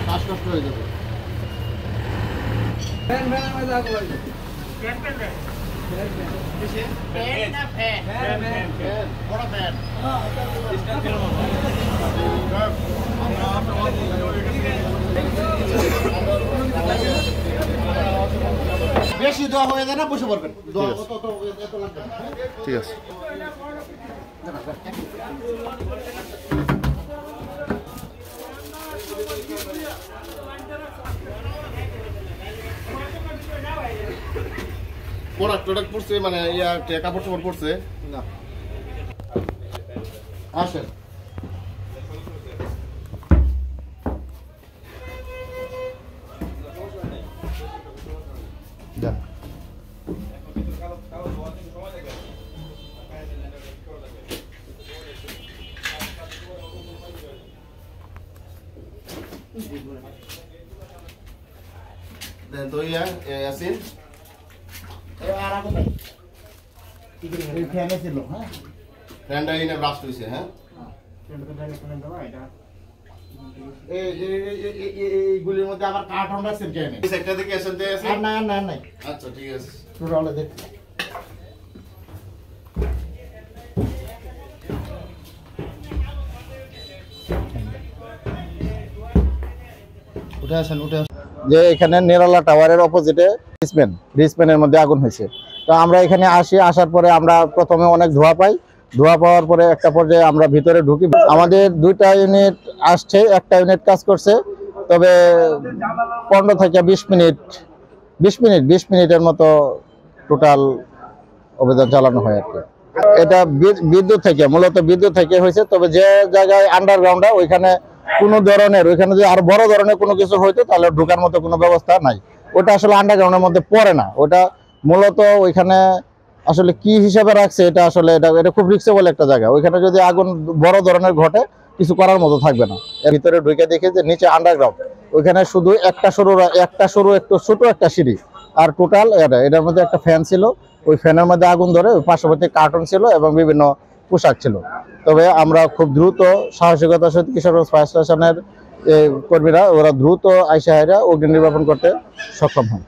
শ্বাসকষ্ট হয়ে যাবে। বেশি দেওয়া হয়ে যায় না, বসে পড়বেন। ঠিক আছে। প্রোডাক্ট পড়ছে মানে কাপড় চোপড় পড়ছে না। আসেন দেন তো ইয়াসিন ফ্যানে ছিল। হ্যাঁ, ফ্যানটা এনে ব্রাস্ট হয়েছে। হ্যাঁ, এইগুলির মধ্যে আবার কার্টন রাখছেন কেন? একটা থেকে আসেন তো আছে না? না না, আচ্ছা ঠিক আছে। টোটালে দেখ উঠে আসেন, উঠে আসেন। যে এখানে নিরালা টাওয়ারের অপোজিটে রিসম্যানের মধ্যে আগুন হয়েছে। তো আমরা এখানে আসার পরে আমরা প্রথমে অনেক ধোঁয়া পাই। ধোঁয়া পাওয়ার পরে একটা পর্যায়ে আমরা ভিতরে ঢুকি। আমাদের 2টা ইউনিট আসছে, একটা ইউনিট কাজ করছে, তবে 15 থেকে 20 মিনিটের মতো টোটাল অভিযান চালানো হয় আর কি। এটা বিদ্যুৎ থেকে, মূলত বিদ্যুৎ থেকে হয়েছে। তবে যে জায়গায় আন্ডারগ্রাউন্ডে ওইখানে কোনো ধরনের, ওইখানে যদি আরো বড় ধরনের কোনো কিছু হইতো তাহলে ঢোকার মতো কোনো ব্যবস্থা নাই। ওটা আসলে আন্ডারগ্রাউন্ডের মধ্যে পড়ে না। ওটা মূলত ওইখানে আসলে কি হিসাবে রাখছে, এটা আসলে এটা খুব রিস্কেবল একটা জায়গা। ওইখানে যদি আগুন বড় ধরনের ঘটে কিছু করার মতো থাকবে না। এর ভিতরে ঢুকে দেখি যে নিচে আন্ডারগ্রাউন্ড, ওইখানে শুধু একটা সরু একটু ছোট একটা সিঁড়ি, আর টোটাল এটার মধ্যে একটা ফ্যান ছিল। ওই ফ্যানের মধ্যে আগুন ধরে ওই পার্শ্ববর্তী কার্টন ছিল এবং বিভিন্ন পোশাক ছিল। তবে আমরা খুব দ্রুত সাহসিকতার সাথে কিশোরগঞ্জ ফায়ার স্টেশনের কর্মীরা ওরা দ্রুত আইসা অগ্নি নির্বাপন করতে সক্ষম হয়।